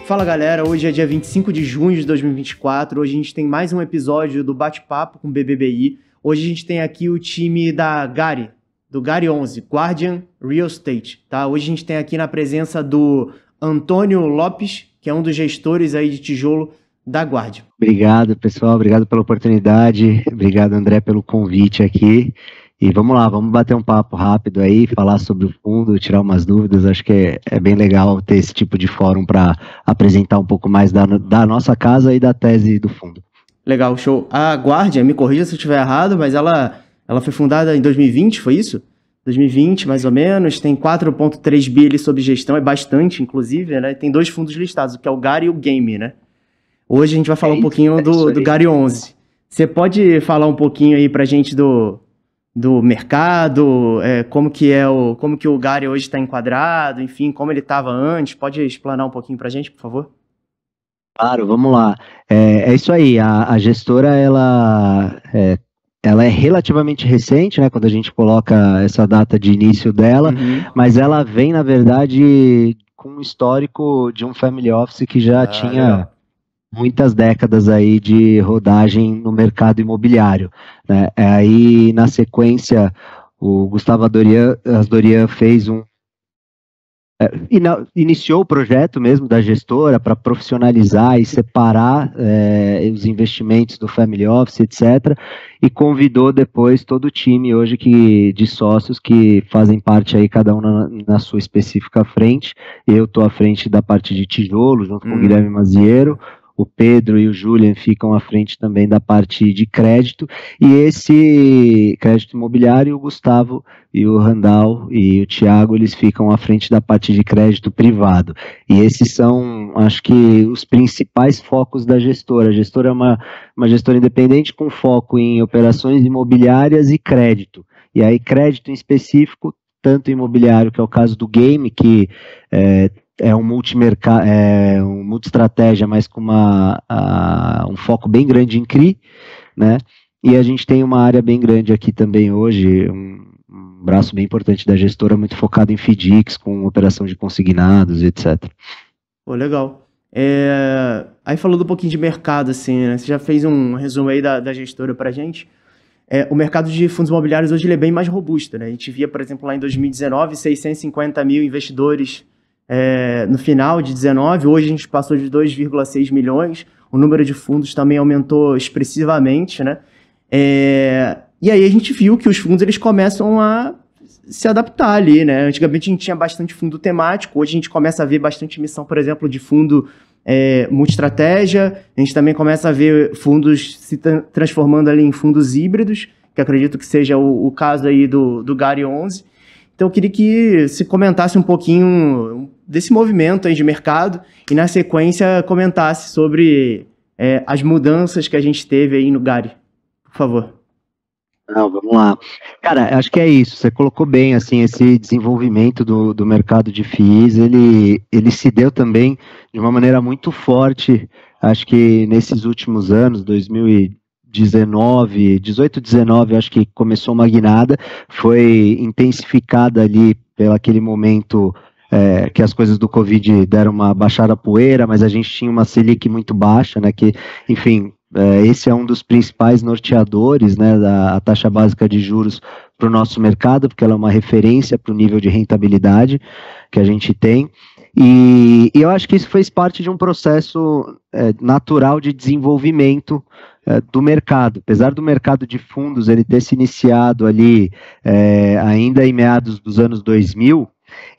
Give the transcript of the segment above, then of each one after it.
Fala galera, hoje é dia 25 de junho de 2024, hoje a gente tem mais um episódio do Bate-Papo com BBBI. Hoje a gente tem aqui o time da Gari, do Gari 11, Guardian Real Estate, tá? Hoje a gente tem aqui na presença do Antônio Lopes, que é um dos gestores aí de tijolo da Guardian. Obrigado, pessoal, obrigado pela oportunidade, obrigado, André, pelo convite aqui. E vamos lá, vamos bater um papo rápido aí, falar sobre o fundo, tirar umas dúvidas. Acho que é bem legal ter esse tipo de fórum para apresentar um pouco mais da nossa casa e da tese do fundo. Legal, show. A Guardian, me corrija se eu estiver errado, mas ela foi fundada em 2020, foi isso? 2020, mais ou menos, tem 4,3 bi ali sob gestão, é bastante, inclusive, né? Tem dois fundos listados, que é o Gari e o Game, né? Hoje a gente vai falar um pouquinho do Gari 11. Você pode falar um pouquinho aí pra gente do mercado, como que o Gari hoje está enquadrado, enfim, como ele estava antes? Pode explanar um pouquinho pra gente, por favor? Claro, vamos lá. É isso aí, a gestora, ela é relativamente recente, né, quando a gente coloca essa data de início dela, mas ela vem, na verdade, com um histórico de um family office que já tinha legal. Muitas décadas aí de rodagem no mercado imobiliário, né? Aí, na sequência, o Gustavo Asdorian fez iniciou o projeto mesmo da gestora para profissionalizar e separar os investimentos do family office, etc., e convidou depois todo o time hoje de sócios que fazem parte aí, cada um na sua específica frente. Eu estou à frente da parte de tijolo, junto com o Guilherme Maziero. O Pedro e o Julian ficam à frente também da parte de crédito, e esse crédito imobiliário, o Gustavo e o Randall e o Thiago, eles ficam à frente da parte de crédito privado. E esses são, acho que, os principais focos da gestora. A gestora é uma gestora independente com foco em operações imobiliárias e crédito. E aí, crédito em específico, tanto imobiliário, que é o caso do Game, que é um multi-estratégia, mas com um foco bem grande em CRI, né? E a gente tem uma área bem grande aqui também hoje, um braço bem importante da gestora, muito focado em FDICs, com operação de consignados, etc. Pô, legal. Aí falando um pouquinho de mercado, assim, né? Você já fez um resumo aí da gestora pra gente. O mercado de fundos imobiliários hoje ele é bem mais robusto, né? A gente via, por exemplo, lá em 2019, 650 mil investidores no final de 19, hoje a gente passou de 2,6 milhões, o número de fundos também aumentou expressivamente, né? E aí a gente viu que os fundos eles começam a se adaptar ali, né? Antigamente a gente tinha bastante fundo temático, hoje a gente começa a ver bastante emissão, por exemplo, de fundo multi-estratégia, a gente também começa a ver fundos se transformando ali em fundos híbridos, que acredito que seja o caso aí do Gari 11. Então eu queria que se comentasse um pouquinho desse movimento aí de mercado e na sequência comentasse sobre as mudanças que a gente teve aí no Gari, por favor. Não, vamos lá. Cara, acho que é isso, você colocou bem, assim, esse desenvolvimento do mercado de FIIs, ele se deu também de uma maneira muito forte, acho que nesses últimos anos, 18, 19, acho que começou uma guinada, foi intensificada ali pelo aquele momento que as coisas do Covid deram uma baixada poeira, mas a gente tinha uma Selic muito baixa, né, que, enfim, esse é um dos principais norteadores, né, da taxa básica de juros para o nosso mercado, porque ela é uma referência para o nível de rentabilidade que a gente tem. E eu acho que isso fez parte de um processo natural de desenvolvimento do mercado. Apesar do mercado de fundos ele ter se iniciado ali ainda em meados dos anos 2000,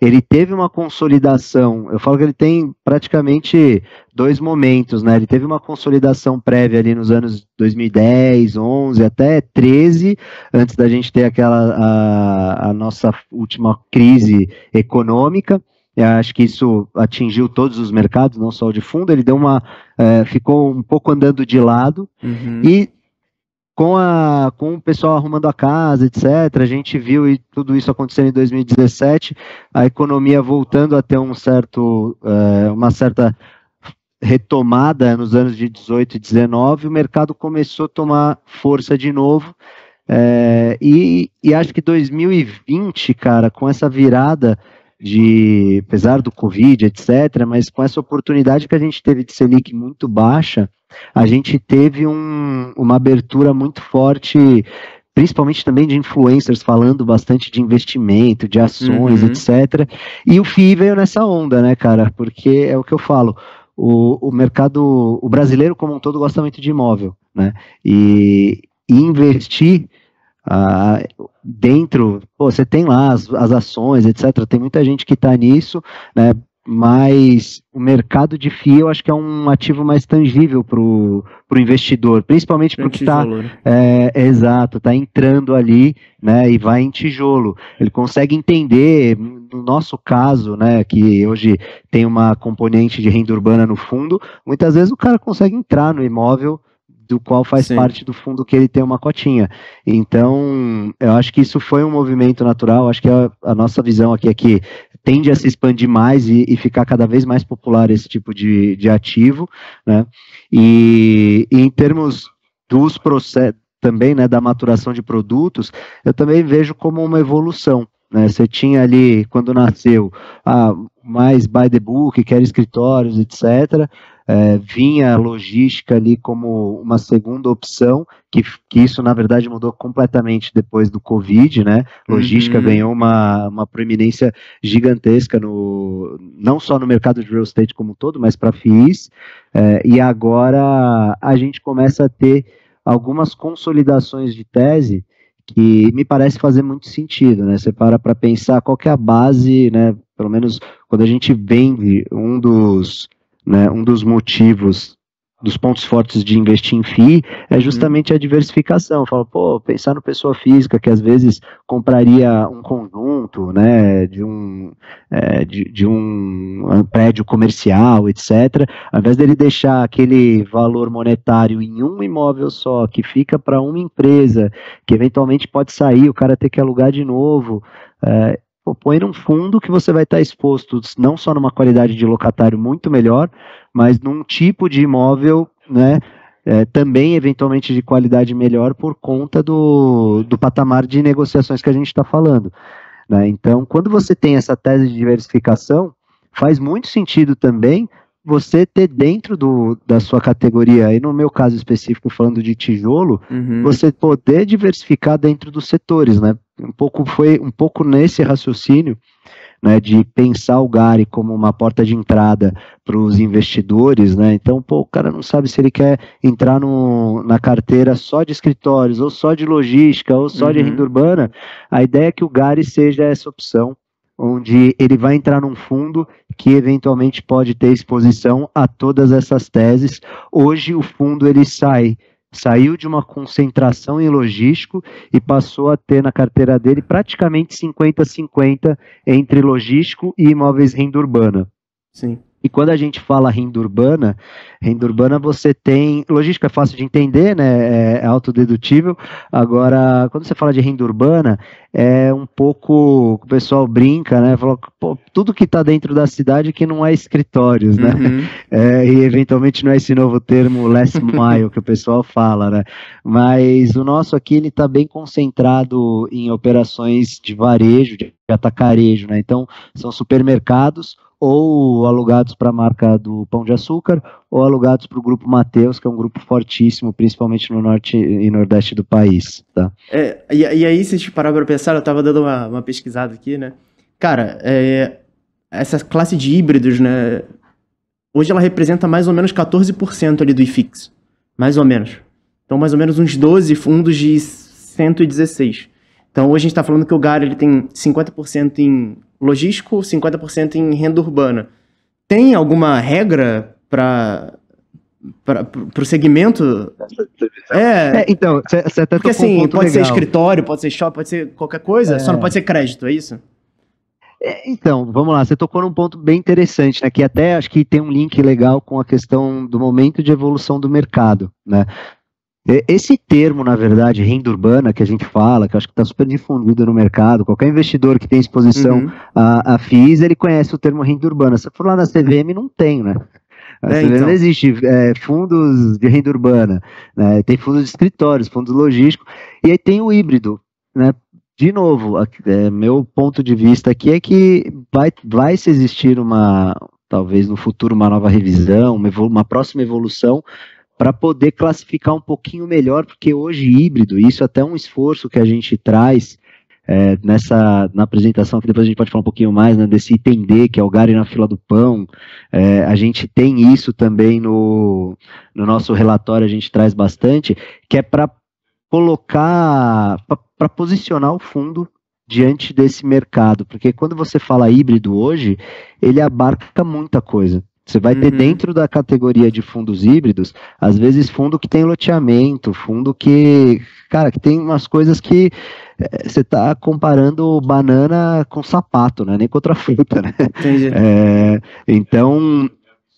ele teve uma consolidação. Eu falo que ele tem praticamente dois momentos, né? Ele teve uma consolidação prévia ali nos anos 2010, 11, até 13, antes da gente ter a nossa última crise econômica. Eu acho que isso atingiu todos os mercados, não só o de fundo. Ele ficou um pouco andando de lado. E com o pessoal arrumando a casa, etc., a gente viu tudo isso acontecendo em 2017, a economia voltando a ter uma certa retomada nos anos de 18 e 19, o mercado começou a tomar força de novo, e acho que 2020, cara, com essa virada apesar do Covid, etc., mas com essa oportunidade que a gente teve de Selic muito baixa, a gente teve uma abertura muito forte, principalmente também de influencers falando bastante de investimento, de ações, etc. E o FII veio nessa onda, né, cara? Porque é o que eu falo, o mercado, o brasileiro como um todo gosta muito de imóvel, né? E investir dentro, você tem lá as ações, etc. Tem muita gente que está nisso, né? Mas o mercado de FII eu acho que é um ativo mais tangível para o investidor, principalmente porque está exato, está entrando ali, né, e vai em tijolo. Ele consegue entender, no nosso caso, né, que hoje tem uma componente de renda urbana no fundo, muitas vezes o cara consegue entrar no imóvel do qual faz parte do fundo que ele tem uma cotinha. Então, eu acho que isso foi um movimento natural, acho que a nossa visão aqui é que tende a se expandir mais e ficar cada vez mais popular esse tipo de ativo, né? E em termos dos processos, também, né, da maturação de produtos, eu também vejo como uma evolução, né? Você tinha ali, quando nasceu, mais by the book, que era escritórios, etc., vinha a logística ali como uma segunda opção, que isso na verdade mudou completamente depois do Covid, né? Logística ganhou uma proeminência gigantesca não só no mercado de real estate como um todo, mas para FIIs, e agora a gente começa a ter algumas consolidações de tese que me parece fazer muito sentido, né? Você para pensar qual que é a base, né? Pelo menos quando a gente vende um dos motivos, dos pontos fortes de investir em FII é justamente a diversificação. Fala, pensar no pessoa física que às vezes compraria um conjunto, né, de um prédio comercial, etc., ao invés dele deixar aquele valor monetário em um imóvel só, que fica para uma empresa, que eventualmente pode sair, o cara ter que alugar de novo, põe num fundo que você vai estar exposto não só numa qualidade de locatário muito melhor, mas num tipo de imóvel, né, também eventualmente de qualidade melhor por conta do patamar de negociações que a gente está falando, né? Então, quando você tem essa tese de diversificação, faz muito sentido também você ter dentro da sua categoria, e no meu caso específico, falando de tijolo, você poder diversificar dentro dos setores, né? Foi um pouco nesse raciocínio, né, de pensar o GARI como uma porta de entrada para os investidores, né? Então, o cara não sabe se ele quer entrar na carteira só de escritórios, ou só de logística, ou só de renda urbana. A ideia é que o GARI seja essa opção, onde ele vai entrar num fundo que eventualmente pode ter exposição a todas essas teses. Hoje o fundo ele saiu de uma concentração em logístico e passou a ter na carteira dele praticamente 50-50 entre logístico e imóveis renda urbana. Sim. E quando a gente fala renda urbana você tem... Logística é fácil de entender, né? É autodedutível. Agora, quando você fala de renda urbana, é um pouco... O pessoal brinca, né? Fala, tudo que está dentro da cidade que não é escritórios, né? E eventualmente não é esse novo termo last mile que o pessoal fala, né? Mas o nosso aqui, ele está bem concentrado em operações de varejo, de atacarejo, né? Então, são supermercados ou alugados para a marca do Pão de Açúcar, ou alugados para o Grupo Mateus, que é um grupo fortíssimo, principalmente no norte e nordeste do país. Tá? E aí, se a gente parar para pensar, eu estava dando uma pesquisada aqui, né? Cara, essa classe de híbridos, né? Hoje ela representa mais ou menos 14% ali do IFIX. Mais ou menos. Então, mais ou menos uns 12 fundos de 116. Então, hoje a gente está falando que o GARI ele tem 50% em logístico, 50% em renda urbana. Tem alguma regra para o segmento? Então, você até porque assim, pode ser escritório, pode ser shopping, pode ser qualquer coisa, só não pode ser crédito, é isso? Então, vamos lá, você tocou num ponto bem interessante, né, que até acho que tem um link legal com a questão do momento de evolução do mercado, né? Esse termo, na verdade, renda urbana, que a gente fala, que eu acho que está super difundido no mercado, qualquer investidor que tem exposição a FIIs, ele conhece o termo renda urbana. Se for lá na CVM, não tem, né? A CVM então não existe fundos de renda urbana, né? Tem fundos de escritórios, fundos logísticos, e aí tem o híbrido, né? de novo, meu ponto de vista aqui é que vai se existir talvez no futuro, uma nova revisão, uma próxima evolução, para poder classificar um pouquinho melhor, porque hoje híbrido, isso até é um esforço que a gente traz na apresentação, que depois a gente pode falar um pouquinho mais, né, desse entender, que é o Gary na fila do pão, a gente tem isso também no nosso relatório, a gente traz bastante, que é para colocar, para posicionar o fundo diante desse mercado, porque quando você fala híbrido hoje, ele abarca muita coisa. Você vai ter dentro da categoria de fundos híbridos, às vezes fundo que tem loteamento, fundo que, cara, que tem umas coisas que você está comparando banana com sapato, né? Nem com outra fruta, né? Entendi. Então,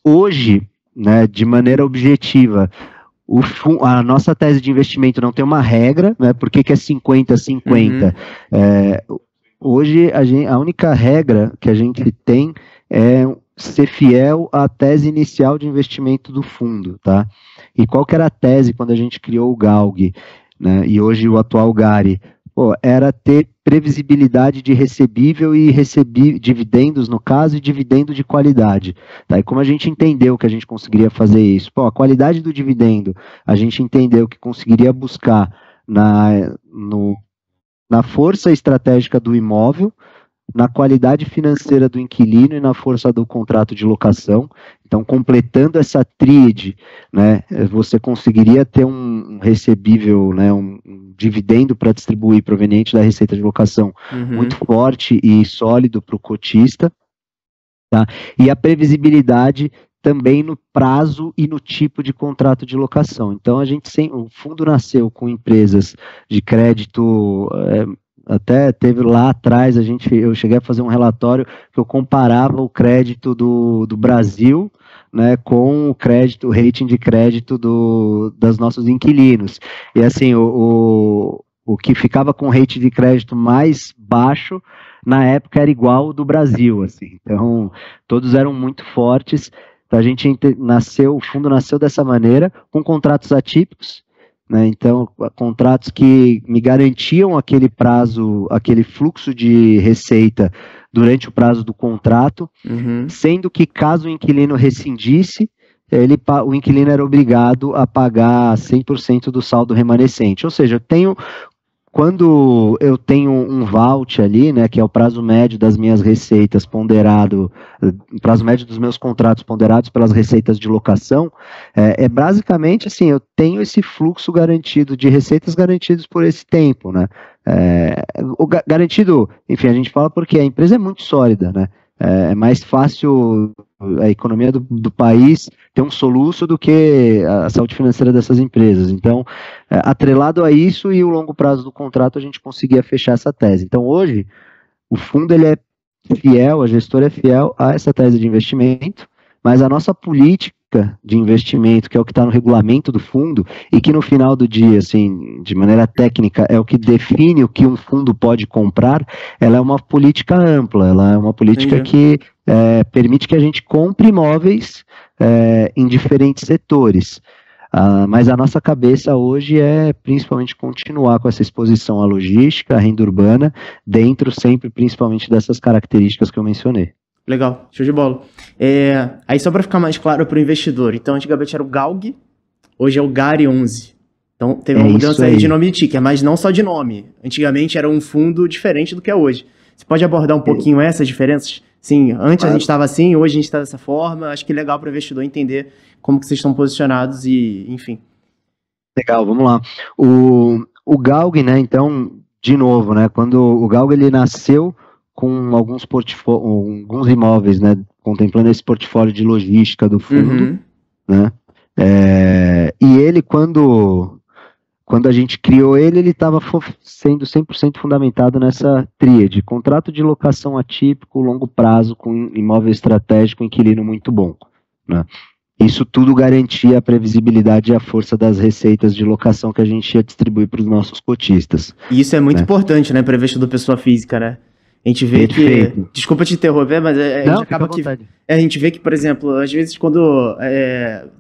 hoje, né, de maneira objetiva, a nossa tese de investimento não tem uma regra, né? Por que é 50-50? Hoje, a única regra que a gente tem é ser fiel à tese inicial de investimento do fundo, tá? E qual que era a tese quando a gente criou o GALG, né? E hoje o atual GARI? Era ter previsibilidade de recebível e dividendos, no caso, e dividendo de qualidade. Tá? E como a gente entendeu que a gente conseguiria fazer isso? A qualidade do dividendo, a gente entendeu que conseguiria buscar na força estratégica do imóvel, na qualidade financeira do inquilino e na força do contrato de locação. Então, completando essa tríade, né, você conseguiria ter um recebível, né, um dividendo para distribuir proveniente da receita de locação muito forte e sólido para o cotista, tá? E a previsibilidade também no prazo e no tipo de contrato de locação. Então, o fundo nasceu com empresas de crédito. Até teve lá atrás, eu cheguei a fazer um relatório que eu comparava o crédito do Brasil, né, com o rating de crédito dos nossos inquilinos. E assim, o que ficava com o rating de crédito mais baixo, na época era igual ao do Brasil, assim. Então, todos eram muito fortes. Então, o fundo nasceu dessa maneira, com contratos atípicos, né? Então, contratos que me garantiam aquele prazo, aquele fluxo de receita durante o prazo do contrato, sendo que caso o inquilino rescindisse, o inquilino era obrigado a pagar 100% do saldo remanescente. Ou seja, quando eu tenho um vault ali, né, que é o prazo médio das minhas receitas ponderado, o prazo médio dos meus contratos ponderados pelas receitas de locação, basicamente assim, eu tenho esse fluxo garantido de receitas garantidos por esse tempo, né? Garantido, enfim, a gente fala porque a empresa é muito sólida, né? É mais fácil a economia do país ter um soluço do que a saúde financeira dessas empresas. Então, atrelado a isso e o longo prazo do contrato, a gente conseguia fechar essa tese. Então, hoje, o fundo ele é fiel, a gestora é fiel a essa tese de investimento, mas a nossa política de investimento, que é o que está no regulamento do fundo, e que no final do dia, assim, de maneira técnica, é o que define o que um fundo pode comprar, ela é uma política ampla, ela é uma política que permite que a gente compre imóveis em diferentes setores. Mas a nossa cabeça hoje é principalmente continuar com essa exposição à logística, à renda urbana, dentro sempre principalmente dessas características que eu mencionei. Legal, show de bola. Aí só para ficar mais claro para o investidor, então antigamente era o GALG, hoje é o GARI 11. Então teve uma mudança aí de nome de ticker, mas não só de nome. Antigamente era um fundo diferente do que é hoje. Você pode abordar um pouquinho essas diferenças? Sim, antes a gente estava assim, hoje a gente está dessa forma. Acho que é legal para o investidor entender como que vocês estão posicionados e, enfim. Legal, vamos lá. O GALG, né, então, de novo, né, quando o GALG ele nasceu com alguns imóveis, né, contemplando esse portfólio de logística do fundo, né, e ele, quando a gente criou ele estava sendo 100% fundamentado nessa tríade, contrato de locação atípico, longo prazo, com imóvel estratégico, inquilino muito bom, né. Isso tudo garantia a previsibilidade e a força das receitas de locação que a gente ia distribuir para os nossos cotistas. E isso é muito importante, né, para investidor pessoa física, né? A gente vê que... Desculpa te interromper, mas a gente vê que, por exemplo, às vezes quando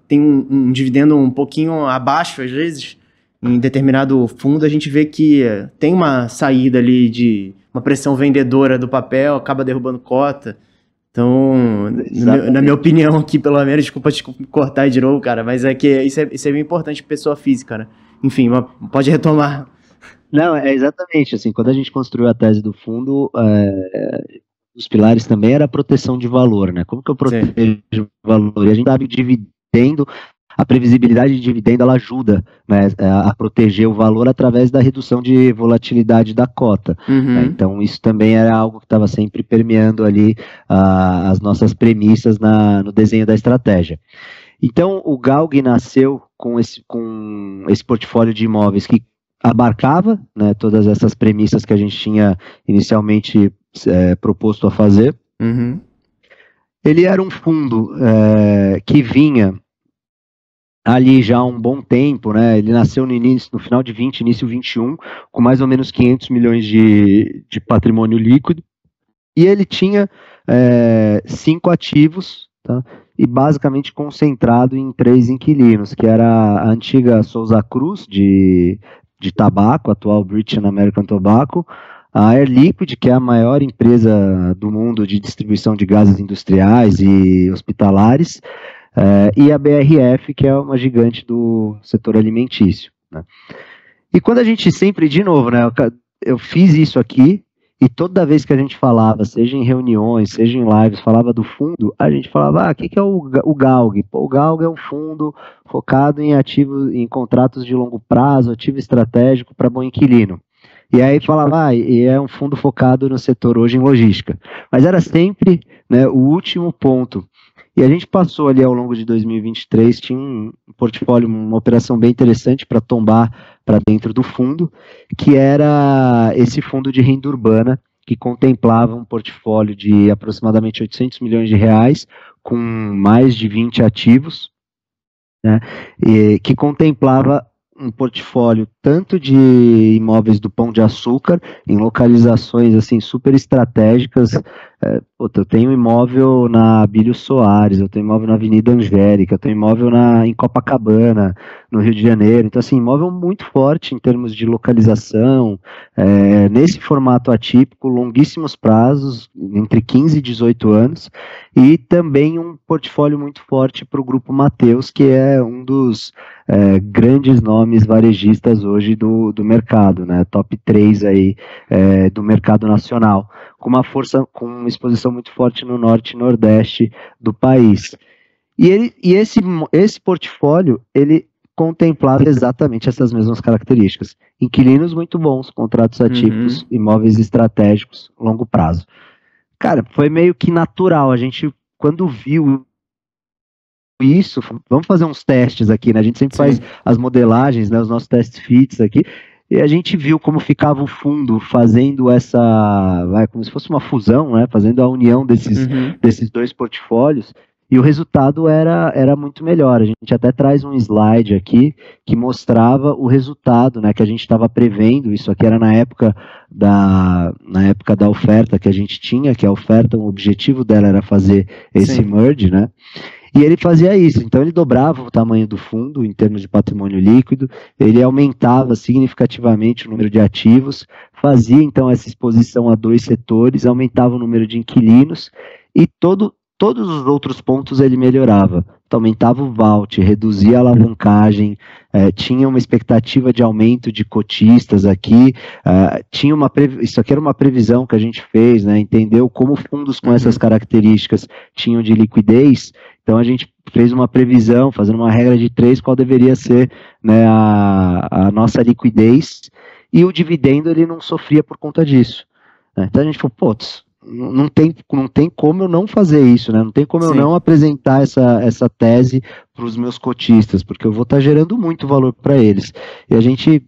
tem um dividendo um pouquinho abaixo, às vezes, em determinado fundo, a gente vê que tem uma saída ali de uma pressão vendedora do papel, acaba derrubando cota. Então, na minha opinião aqui, pelo menos, desculpa te cortar de novo, cara, mas é que isso é bem importante para pessoa física, né? Enfim, pode retomar. Não, é exatamente, assim, quando a gente construiu a tese do fundo, os pilares também era a proteção de valor, né? Como que eu protejo o valor? E a gente sabe que dividendo, a previsibilidade de dividendo, ela ajuda, né, a proteger o valor através da redução de volatilidade da cota. Né? Então, isso também era algo que estava sempre permeando ali as nossas premissas no desenho da estratégia. Então, o Galg nasceu com esse portfólio de imóveis que abarcava, né, todas essas premissas que a gente tinha inicialmente proposto a fazer. Ele era um fundo que vinha ali já há um bom tempo, né? Ele nasceu no final de 20, início 21, com mais ou menos 500 milhões de patrimônio líquido, e ele tinha 5 ativos, tá? E basicamente concentrado em 3 inquilinos, que era a antiga Souza Cruz, de tabaco, atual British American Tobacco, a Air Liquide, que é a maior empresa do mundo de distribuição de gases industriais e hospitalares, e a BRF, que é uma gigante do setor alimentício. Né? E quando a gente sempre, de novo, né, eu fiz isso aqui, e toda vez que a gente falava, seja em reuniões, seja em lives, falava do fundo, a gente falava, o que é o Galg? Pô, o Galg é um fundo focado em ativos, em contratos de longo prazo, ativo estratégico para bom inquilino. E aí falava, e é um fundo focado no setor hoje em logística. Mas era sempre, né, o último ponto. E a gente passou ali ao longo de 2023, tinha um portfólio, uma operação bem interessante para tombar para dentro do fundo, que era esse fundo de renda urbana, que contemplava um portfólio de aproximadamente 800 milhões de reais, com mais de 20 ativos, né, e que contemplava um portfólio tanto de imóveis do Pão de Açúcar, em localizações assim super estratégicas. Eu tenho imóvel na Abílio Soares, eu tenho imóvel na Avenida Angélica, eu tenho imóvel em Copacabana, no Rio de Janeiro. Então, assim, imóvel muito forte em termos de localização, nesse formato atípico, longuíssimos prazos, entre 15 e 18 anos, e também um portfólio muito forte para o Grupo Mateus, que é um dos grandes nomes varejistas hoje do mercado, né? Top 3 aí do mercado nacional, com uma exposição muito forte no norte e nordeste do país. E esse portfólio, ele contemplava exatamente essas mesmas características. Inquilinos muito bons, contratos atípicos, imóveis estratégicos, longo prazo. Cara, foi meio que natural. A gente, quando viu isso, vamos fazer uns testes aqui, né? A gente sempre faz as modelagens, né? Os nossos testes fits aqui. E a gente viu como ficava o fundo fazendo como se fosse uma fusão, né? Fazendo a união desses dois portfólios, e o resultado era muito melhor. A gente até traz um slide aqui que mostrava o resultado, né? Que a gente estava prevendo. Isso aqui era na época da oferta que a gente tinha, que a oferta, o objetivo dela era fazer esse merge, né? E ele fazia isso, então ele dobrava o tamanho do fundo em termos de patrimônio líquido, ele aumentava significativamente o número de ativos, fazia então essa exposição a 2 setores, aumentava o número de inquilinos e todos os outros pontos ele melhorava. Então, aumentava o vault, reduzia a alavancagem, tinha uma expectativa de aumento de cotistas aqui, isso aqui era uma previsão que a gente fez, né, entendeu como fundos com essas características tinham de liquidez. Então a gente fez uma previsão, fazendo uma regra de 3, qual deveria ser, né, a nossa liquidez, e o dividendo ele não sofria por conta disso. Né? Então a gente falou, não tem como eu não fazer isso, né? Não tem como eu não apresentar essa tese para os meus cotistas, porque eu vou estar gerando muito valor para eles. E a gente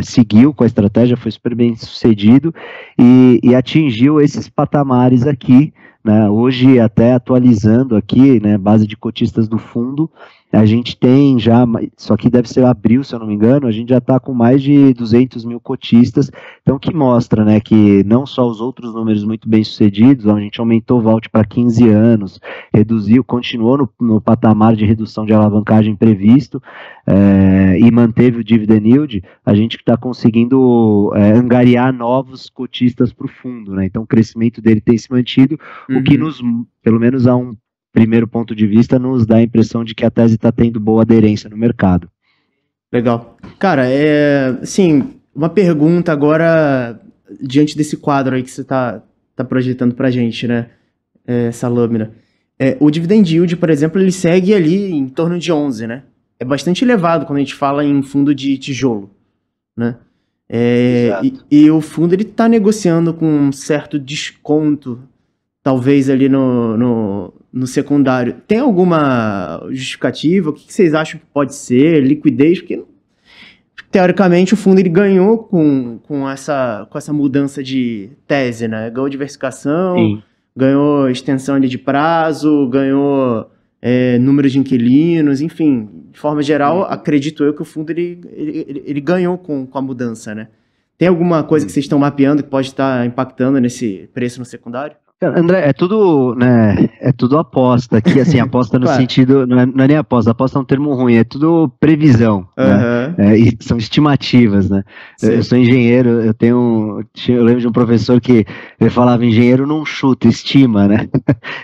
seguiu com a estratégia, foi super bem sucedido e atingiu esses patamares aqui, né? Hoje, até atualizando aqui, né, base de cotistas do fundo, a gente tem já, só que deve ser abril, se eu não me engano, a gente já está com mais de 200 mil cotistas, então que mostra, né, que não só os outros números muito bem sucedidos, a gente aumentou o vault para 15 anos, reduziu, continuou no patamar de redução de alavancagem previsto, e manteve o dividend yield, a gente está conseguindo angariar novos cotistas para o fundo, né, então o crescimento dele tem se mantido, o que nos, pelo menos a um primeiro ponto de vista, nos dá a impressão de que a tese está tendo boa aderência no mercado. Legal. Cara, assim, uma pergunta agora, diante desse quadro aí que você tá projetando pra gente, né? Essa lâmina. O dividend yield, por exemplo, ele segue ali em torno de 11, né? É bastante elevado quando a gente fala em fundo de tijolo, né? E o fundo, ele tá negociando com um certo desconto, talvez ali no secundário. Tem alguma justificativa? O que vocês acham que pode ser? Liquidez? Porque, teoricamente, o fundo ele ganhou com essa mudança de tese, né? Ganhou diversificação, sim, ganhou extensão ali de prazo, ganhou número de inquilinos, enfim. De forma geral, acredito eu que o fundo ele ganhou com a mudança, né? Tem alguma coisa que vocês estão mapeando que pode estar impactando nesse preço no secundário? André, é tudo, né, aposta aqui, assim, aposta no claro, sentido, não é nem aposta é um termo ruim, é tudo previsão, né, e são estimativas, né. Eu sou engenheiro, eu lembro de um professor que ele falava, engenheiro não chuta, estima, né,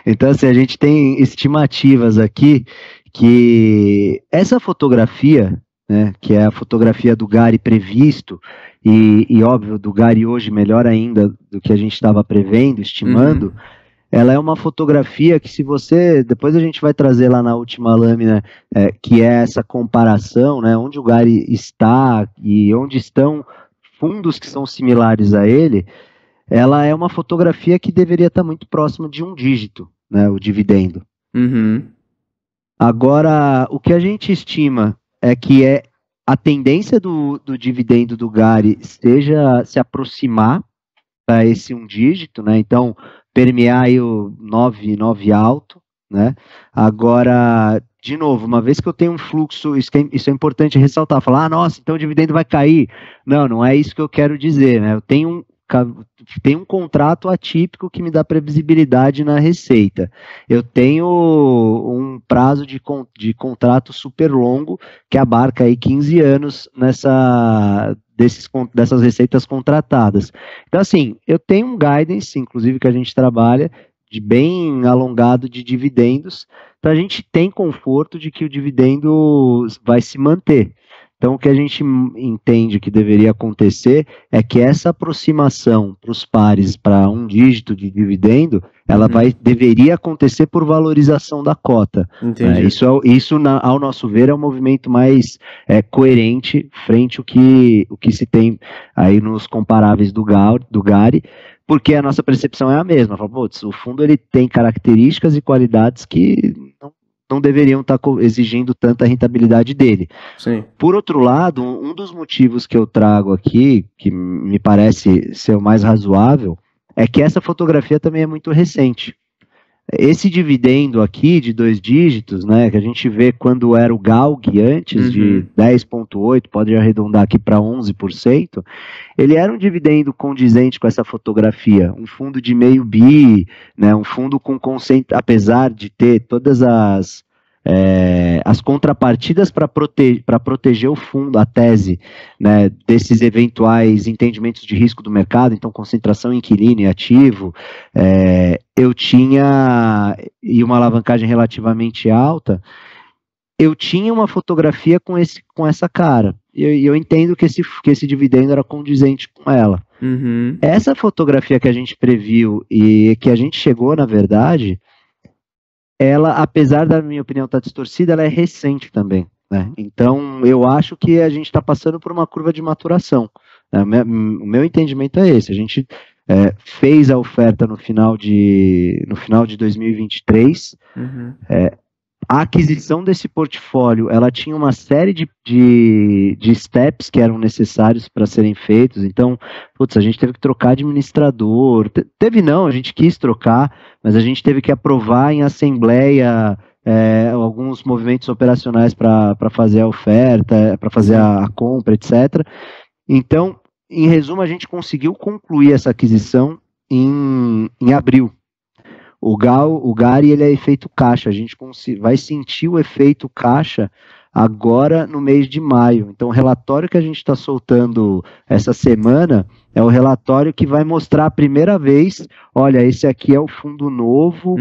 então assim, a gente tem estimativas aqui, que essa fotografia, né, que é a fotografia do Gary previsto, e óbvio, do Gary hoje melhor ainda do que a gente estava prevendo, estimando, ela é uma fotografia que se você, depois a gente vai trazer lá na última lâmina, que é essa comparação, né, onde o Gary está e onde estão fundos que são similares a ele, ela é uma fotografia que deveria estar muito próximo de um dígito, né, o dividendo. Agora, o que a gente estima é que a tendência do dividendo do Gary seja se aproximar para esse um dígito, né? Então, permear aí o 9 alto, né? Agora, de novo, uma vez que eu tenho um fluxo, isso é importante ressaltar, falar, nossa, então o dividendo vai cair. Não é isso que eu quero dizer, né? Eu tenho um contrato atípico que me dá previsibilidade na receita. Eu tenho um prazo de contrato super longo que abarca aí 15 anos dessas receitas contratadas. Então, assim, eu tenho um guidance, inclusive, que a gente trabalha, de bem alongado de dividendos, então a gente tem conforto de que o dividendo vai se manter. Então, o que a gente entende que deveria acontecer é que essa aproximação para os pares para um dígito de dividendo, ela deveria acontecer por valorização da cota. Isso, ao nosso ver, é um movimento mais coerente frente ao que se tem aí nos comparáveis do Gary, porque a nossa percepção é a mesma. O fundo ele tem características e qualidades que não deveriam estar exigindo tanta rentabilidade dele. Sim. Por outro lado, um dos motivos que eu trago aqui, que me parece ser o mais razoável, é que essa fotografia também é muito recente. Esse dividendo aqui de 2 dígitos, né, que a gente vê quando era o GALG antes de 10,8, pode arredondar aqui para 11%, ele era um dividendo condizente com essa fotografia, um fundo de meio bi, né, um fundo com apesar de ter todas as contrapartidas para proteger o fundo, a tese, né, desses eventuais entendimentos de risco do mercado, então concentração em inquilino e ativo, eu tinha, e uma alavancagem relativamente alta, eu tinha uma fotografia com essa cara, e eu entendo que esse dividendo era condizente com ela. Essa fotografia que a gente previu e que a gente chegou, na verdade, ela, apesar da minha opinião estar distorcida, ela é recente também, né? Então, eu acho que a gente está passando por uma curva de maturação, né? O meu entendimento é esse, a gente fez a oferta no final de 2023, a aquisição desse portfólio, ela tinha uma série de steps que eram necessários para serem feitos, então, a gente teve que trocar administrador, a gente quis trocar, mas a gente teve que aprovar em assembleia alguns movimentos operacionais para fazer a oferta, para fazer a compra, etc. Então, em resumo, a gente conseguiu concluir essa aquisição em abril. O GARI, ele é efeito caixa, a gente vai sentir o efeito caixa agora no mês de maio. Então, o relatório que a gente está soltando essa semana é o relatório que vai mostrar a primeira vez, olha, esse aqui é o fundo novo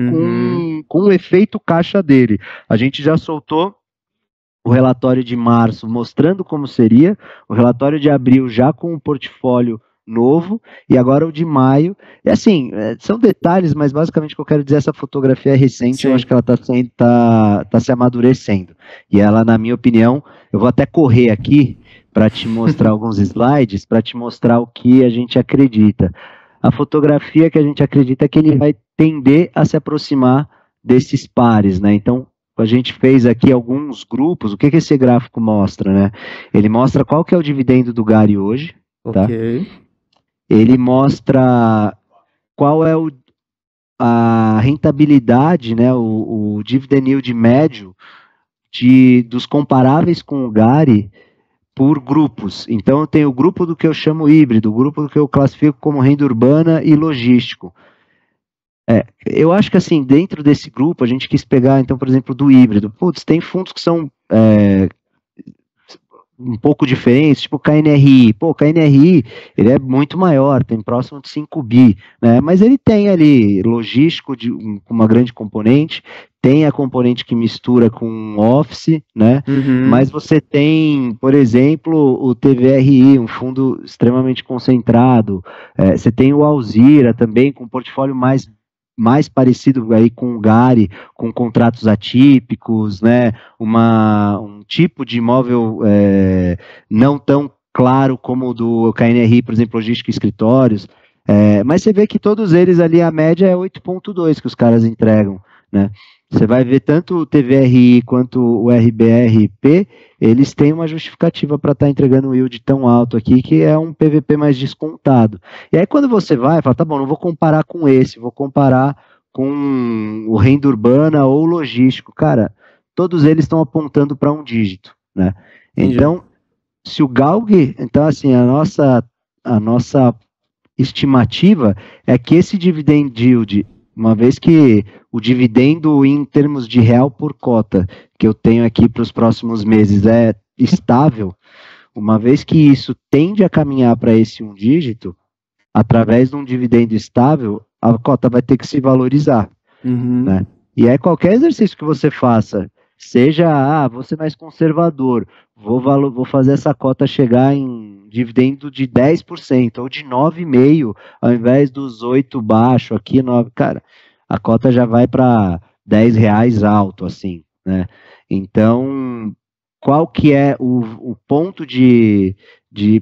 com o efeito caixa dele. A gente já soltou o relatório de março mostrando como seria, o relatório de abril já com o portfólio novo, e agora o de maio. E assim, são detalhes, mas basicamente o que eu quero dizer, essa fotografia é recente. Sim. Eu acho que ela tá se amadurecendo. E ela, na minha opinião, eu vou até correr aqui para te mostrar alguns slides, para te mostrar o que a gente acredita. A fotografia que a gente acredita é que ele vai tender a se aproximar desses pares, né? Então, a gente fez aqui alguns grupos. O que esse gráfico mostra, né? Ele mostra qual que é o dividendo do GARI hoje, tá? Ok. Ele mostra qual é a rentabilidade, né, o dividend yield médio dos comparáveis com o GARI por grupos. Então, eu tenho o grupo do que eu chamo híbrido, o grupo do que eu classifico como renda urbana e logístico. Eu acho que, assim, dentro desse grupo, a gente quis pegar, então, por exemplo, do híbrido. Putz, tem fundos que são um pouco diferentes, tipo o KNRI. Pô, o KNRI, ele é muito maior, tem próximo de 5 bi, né? Mas ele tem ali logístico com uma grande componente, tem a componente que mistura com Office, né? Mas você tem, por exemplo, o TVRI, um fundo extremamente concentrado. Você tem o Alzira também, com um portfólio mais parecido aí com o GARI, com contratos atípicos, né, um tipo de imóvel não tão claro como o do KNRI, por exemplo, logística e escritórios, mas você vê que todos eles ali, a média é 8,2 que os caras entregam, né. Você vai ver tanto o TVRI quanto o RBRP, eles têm uma justificativa para estar entregando um yield tão alto aqui, que é um PVP mais descontado. E aí quando você vai, fala, tá bom, não vou comparar com esse, vou comparar com o renda urbana ou logístico. Cara, todos eles estão apontando para um dígito, né? Então, se o GALG, então assim, a nossa estimativa é que esse dividend yield, uma vez que o dividendo em termos de real por cota que eu tenho aqui para os próximos meses é estável, uma vez que isso tende a caminhar para esse um dígito, através de um dividendo estável, a cota vai ter que se valorizar. Né? E aí qualquer exercício que você faça, seja, vou ser mais conservador, vou fazer essa cota chegar em dividendo de 10% ou de 9,5%, ao invés dos 8 baixo aqui, 9, cara, a cota já vai para R$10 alto, assim, né? Então, qual que é o ponto de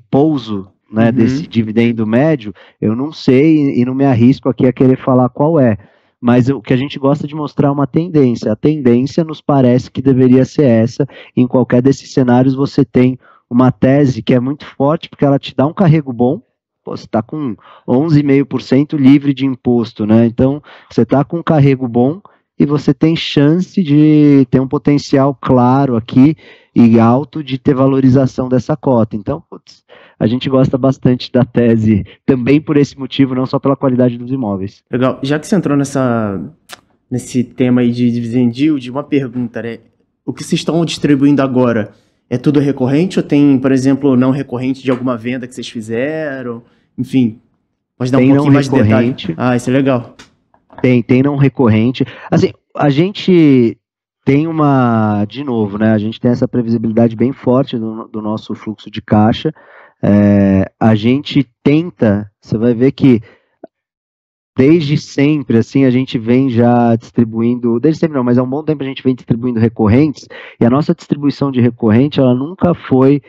pouso, né, desse dividendo médio? Eu não sei e não me arrisco aqui a querer falar qual é. Mas o que a gente gosta de mostrar é uma tendência. A tendência nos parece que deveria ser essa. Em qualquer desses cenários você tem uma tese que é muito forte, porque ela te dá um carrego bom. Pô, você está com 11,5% livre de imposto, né? Então, você está com um carrego bom e você tem chance de ter um potencial claro aqui e alto de ter valorização dessa cota. Então, putz, a gente gosta bastante da tese também por esse motivo, não só pela qualidade dos imóveis. Legal. Já que você entrou nesse tema aí de dividend yield, uma pergunta, né? O que vocês estão distribuindo agora é tudo recorrente ou tem, por exemplo, não recorrente de alguma venda que vocês fizeram? Enfim, pode dar um pouquinho mais de detalhe. Isso é legal. Tem não recorrente. Assim, a gente tem de novo, né? A gente tem essa previsibilidade bem forte do nosso fluxo de caixa. A gente tenta, você vai ver que desde sempre, assim, a gente vem já distribuindo, desde sempre não, mas há um bom tempo a gente vem distribuindo recorrentes, e a nossa distribuição de recorrente, ela nunca foi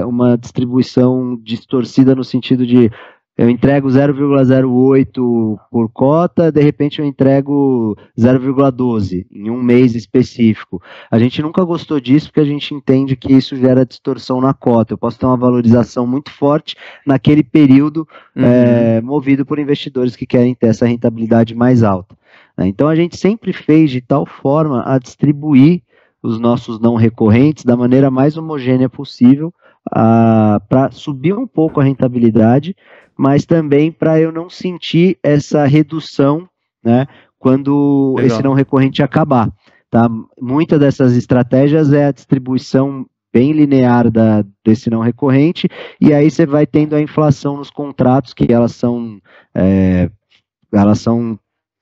uma distribuição distorcida no sentido de eu entrego 0,08 por cota, de repente eu entrego 0,12 em um mês específico. A gente nunca gostou disso porque a gente entende que isso gera distorção na cota. Eu posso ter uma valorização muito forte naquele período movido por investidores que querem ter essa rentabilidade mais alta. né? Então a gente sempre fez de tal forma a distribuir os nossos não recorrentes da maneira mais homogênea possível, para subir um pouco a rentabilidade, mas também para eu não sentir essa redução, né, quando esse não recorrente acabar. Tá? Muitas dessas estratégias é a distribuição bem linear desse não recorrente, e aí você vai tendo a inflação nos contratos, que elas são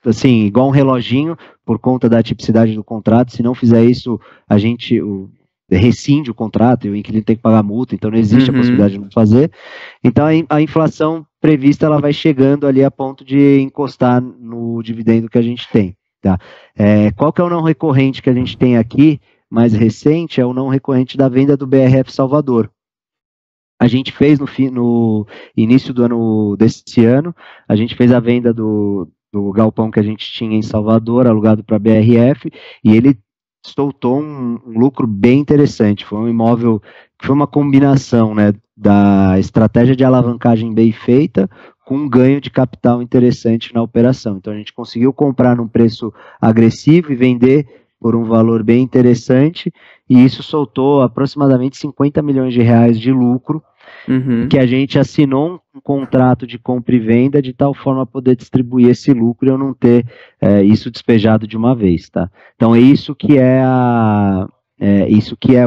assim, igual um reloginho, por conta da tipicidade do contrato. Se não fizer isso, a gente rescinde o contrato e o inquilino tem que pagar multa, então não existe a possibilidade de não fazer. Então a inflação prevista, ela vai chegando ali a ponto de encostar no dividendo que a gente tem. Tá? Qual que é o não recorrente que a gente tem aqui, mais recente? É o não recorrente da venda do BRF Salvador. A gente fez no início do ano desse ano, a gente fez a venda do galpão que a gente tinha em Salvador, alugado para a BRF, e ele soltou um lucro bem interessante. Foi um imóvel que foi uma combinação, né, da estratégia de alavancagem bem feita com um ganho de capital interessante na operação. Então a gente conseguiu comprar num preço agressivo e vender por um valor bem interessante, e isso soltou aproximadamente 50 milhões de reais de lucro, que a gente assinou um contrato de compra e venda de tal forma a poder distribuir esse lucro e eu não ter isso despejado de uma vez, tá? Então é isso que é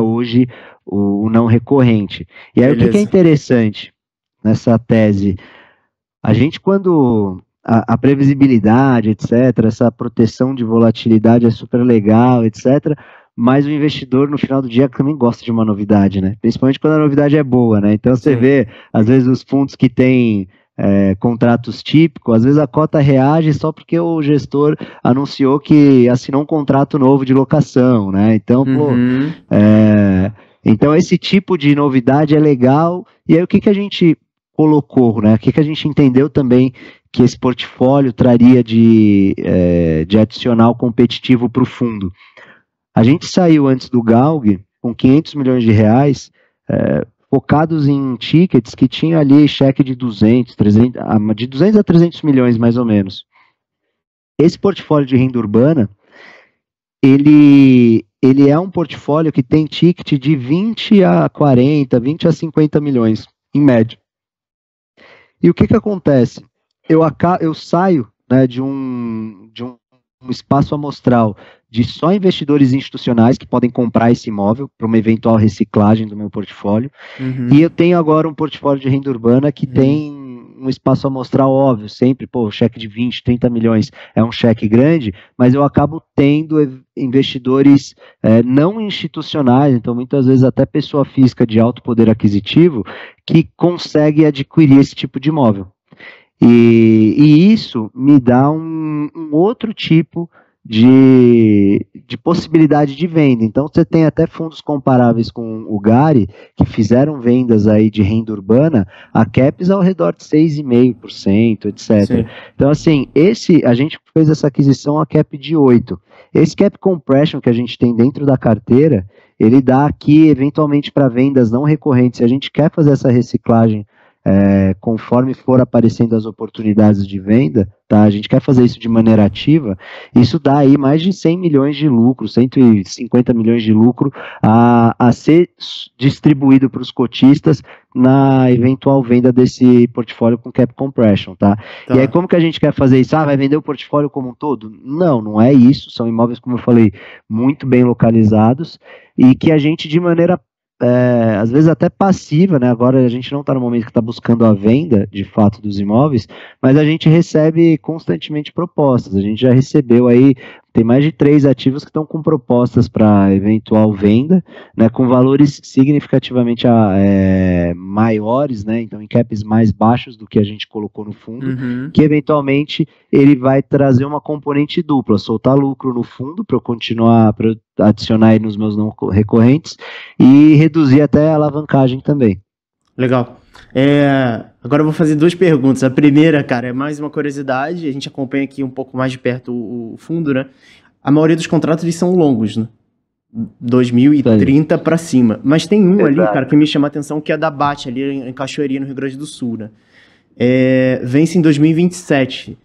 hoje o não recorrente. E aí o que é interessante nessa tese? A gente, quando a previsibilidade, etc., essa proteção de volatilidade é super legal, etc., mas o investidor, no final do dia, também gosta de uma novidade, né? Principalmente quando a novidade é boa, né? Então você vê, às vezes, os fundos que têm contratos típicos, às vezes a cota reage só porque o gestor anunciou que assinou um contrato novo de locação, né? Então, então esse tipo de novidade é legal. E aí o que a gente colocou, né? O que a gente entendeu também que esse portfólio traria de adicional competitivo para o fundo? A gente saiu antes do Galg com 500 milhões de reais focados em tickets que tinham ali cheque de 200, 300, de 200 a 300 milhões mais ou menos. Esse portfólio de renda urbana, ele é um portfólio que tem ticket de 20 a 40, 20 a 50 milhões, em média. E o que acontece? Eu saio, né, de um espaço amostral de só investidores institucionais que podem comprar esse imóvel para uma eventual reciclagem do meu portfólio, e eu tenho agora um portfólio de renda urbana que tem um espaço amostral óbvio, sempre, cheque de 20, 30 milhões é um cheque grande, mas eu acabo tendo investidores não institucionais, então muitas vezes até pessoa física de alto poder aquisitivo, que consegue adquirir esse tipo de imóvel. E isso me dá um outro tipo de possibilidade de venda. Então você tem até fundos comparáveis com o Gari, que fizeram vendas aí de renda urbana a caps ao redor de 6,5%, etc. Sim. Então assim, a gente fez essa aquisição a cap de 8%. Esse cap compression que a gente tem dentro da carteira, ele dá aqui eventualmente para vendas não recorrentes. Se a gente quer fazer essa reciclagem conforme for aparecendo as oportunidades de venda, tá? A gente quer fazer isso de maneira ativa, isso dá aí mais de 100 milhões de lucro, 150 milhões de lucro a ser distribuído para os cotistas na eventual venda desse portfólio com cap compression, tá? E aí como que a gente quer fazer isso? Vai vender o portfólio como um todo? Não é isso, são imóveis, como eu falei, muito bem localizados e que a gente de maneira às vezes até passiva, né? Agora a gente não está no momento que está buscando a venda de fato dos imóveis, mas a gente recebe constantemente propostas. A gente já recebeu aí, tem mais de 3 ativos que estão com propostas para eventual venda, né? Com valores significativamente maiores, né? Então em caps mais baixos do que a gente colocou no fundo, que eventualmente ele vai trazer uma componente dupla, soltar lucro no fundo para eu continuar, para adicionar aí nos meus não recorrentes e reduzir até a alavancagem também. Legal. Agora eu vou fazer 2 perguntas. A primeira, cara, é mais uma curiosidade. A gente acompanha aqui um pouco mais de perto o fundo, né? A maioria dos contratos eles são longos, né? 2030 para cima. Mas tem um ali, cara, que me chama a atenção, que é da BAT, ali em Cachoeirinha, no Rio Grande do Sul, né? Vence em 2027.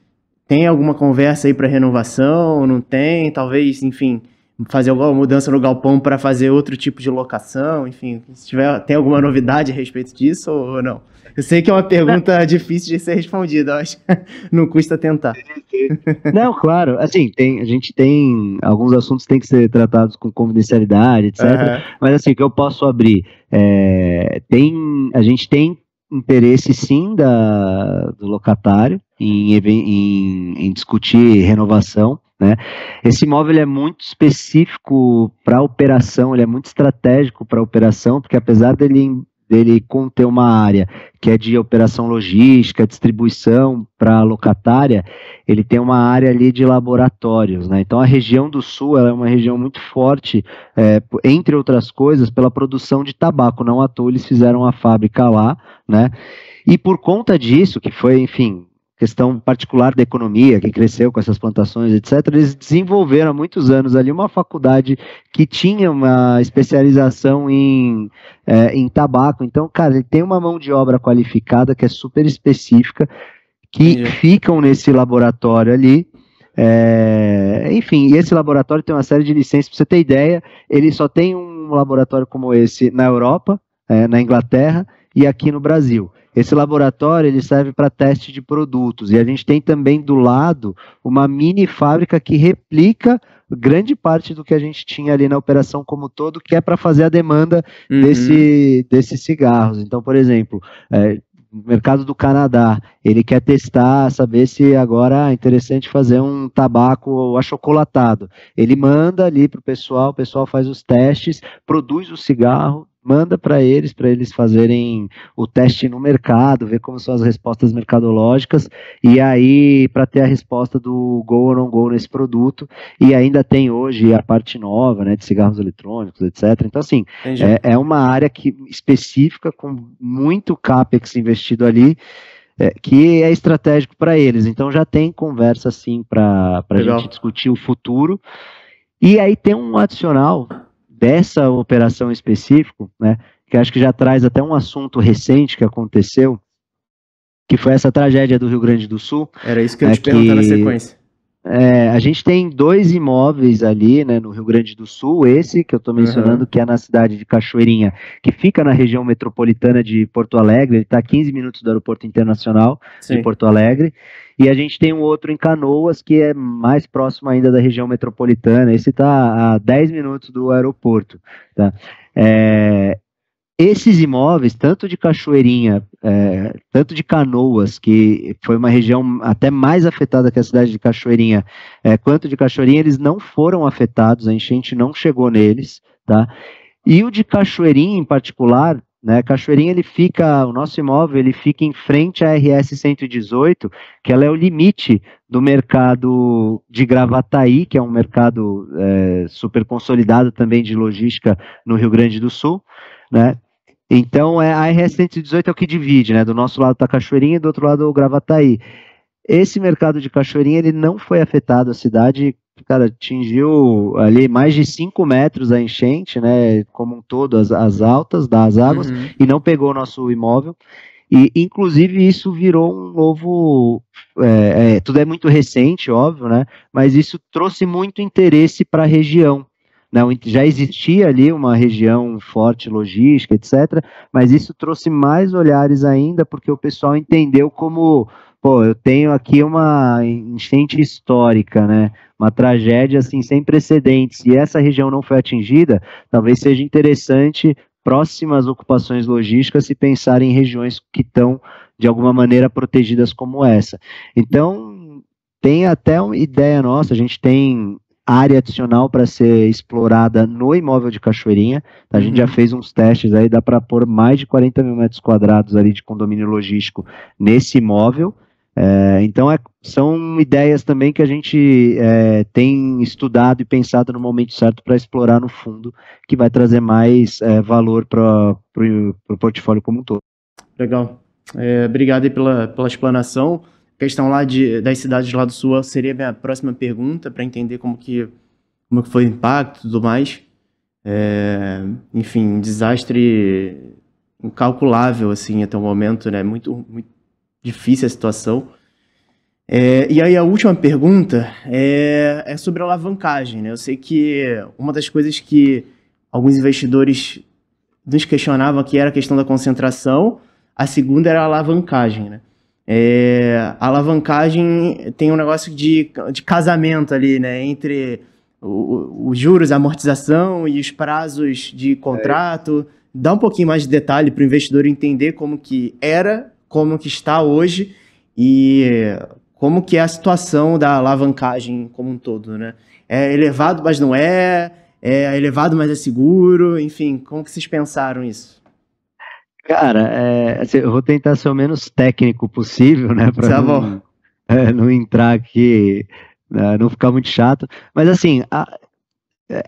tem alguma conversa aí para renovação? Não tem? Talvez, enfim, fazer alguma mudança no galpão para fazer outro tipo de locação? Enfim, se tiver, tem alguma novidade a respeito disso ou não? Eu sei que é uma pergunta difícil de ser respondida, mas não custa tentar. Não, claro, assim, a gente tem alguns assuntos que têm que ser tratados com confidencialidade, etc. Mas assim, o que eu posso abrir, a gente tem interesse sim do locatário em discutir renovação, né? Esse imóvel é muito específico para a operação, ele é muito estratégico para a operação, porque apesar dele conter uma área que é de operação logística, distribuição para a locatária, ele tem uma área ali de laboratórios, né? Então a região do sul ela é uma região muito forte, entre outras coisas, pela produção de tabaco. Não à toa eles fizeram a fábrica lá, né? E por conta disso, que foi, enfim, questão particular da economia, que cresceu com essas plantações, etc., eles desenvolveram há muitos anos ali uma faculdade que tinha uma especialização em tabaco. Então, cara, ele tem uma mão de obra qualificada que é super específica, que ficam nesse laboratório ali. Enfim, e esse laboratório tem uma série de licenças. Para você ter ideia, ele só tem um laboratório como esse na Europa, na Inglaterra e aqui no Brasil. Esse laboratório ele serve para teste de produtos, e a gente tem também do lado uma mini fábrica que replica grande parte do que a gente tinha ali na operação como todo, que é para fazer a demanda desses cigarros. Então, por exemplo, no mercado do Canadá, ele quer testar, saber se agora é interessante fazer um tabaco achocolatado. Ele manda ali para o pessoal faz os testes, produz o cigarro, manda para eles fazerem o teste no mercado, ver como são as respostas mercadológicas, e aí para ter a resposta do go ou não go nesse produto. E ainda tem hoje a parte nova, né, de cigarros eletrônicos, etc. Então, assim, é uma área específica, com muito CAPEX investido ali, que é estratégico para eles. Então já tem conversa, assim, para a gente discutir o futuro. E aí tem um adicional dessa operação específico, né, que acho que já traz até um assunto recente que aconteceu, que foi essa tragédia do Rio Grande do Sul. Era isso que eu ia te perguntar na sequência. A gente tem 2 imóveis ali, né, no Rio Grande do Sul, esse que eu estou mencionando, que é na cidade de Cachoeirinha, que fica na região metropolitana de Porto Alegre, ele está a 15 minutos do Aeroporto Internacional de Porto Alegre, e a gente tem um outro em Canoas, que é mais próximo ainda da região metropolitana, esse está a 10 minutos do aeroporto, tá? Esses imóveis, tanto de Cachoeirinha, tanto de Canoas, que foi uma região até mais afetada que a cidade de Cachoeirinha, quanto de Cachoeirinha, eles não foram afetados, a enchente não chegou neles, tá? E o de Cachoeirinha, em particular, né, Cachoeirinha, o nosso imóvel, ele fica em frente à RS 118, que ela é o limite do mercado de Gravataí, que é um mercado super consolidado também de logística no Rio Grande do Sul, né? Então, a RS 118 é o que divide, né? Do nosso lado está Cachoeirinha e do outro lado o Gravataí. Esse mercado de Cachoeirinha, ele não foi afetado, a cidade, cara, atingiu ali mais de 5 metros a enchente, né? Como um todo, as altas das águas, e não pegou o nosso imóvel. E, inclusive, isso virou um novo... tudo é muito recente, óbvio, né? Mas isso trouxe muito interesse para a região. Não, já existia ali uma região forte logística, etc., mas isso trouxe mais olhares ainda, porque o pessoal entendeu como, eu tenho aqui uma enchente histórica, né? Uma tragédia assim sem precedentes, e essa região não foi atingida, talvez seja interessante, próximas ocupações logísticas, se pensar em regiões que estão, de alguma maneira, protegidas como essa. Então, tem até uma ideia nossa, a gente tem área adicional para ser explorada no imóvel de Cachoeirinha. A gente já fez uns testes aí, dá para pôr mais de 40 mil metros quadrados ali de condomínio logístico nesse imóvel. Então, são ideias também que a gente tem estudado e pensado no momento certo para explorar no fundo, que vai trazer mais valor para o portfólio como um todo. Legal. Obrigado aí pela explanação. A questão lá das cidades lá do Sul seria a minha próxima pergunta, para entender como que foi o impacto e tudo mais. Enfim, um desastre incalculável, assim, até o momento, né? Muito, muito difícil a situação. E aí a última pergunta é sobre alavancagem, né? Eu sei que uma das coisas que alguns investidores nos questionavam aqui era a questão da concentração, a segunda era a alavancagem, né? A alavancagem tem um negócio de casamento ali, né? Entre os juros, a amortização e os prazos de contrato. Dá um pouquinho mais de detalhe para o investidor entender como que era, como que está hoje e como que é a situação da alavancagem como um todo, né? É elevado, mas não é? É elevado, mas é seguro? Enfim, como que vocês pensaram isso? Cara, assim, eu vou tentar ser o menos técnico possível, né, para Tá bom. não entrar aqui, não ficar muito chato. Mas assim, a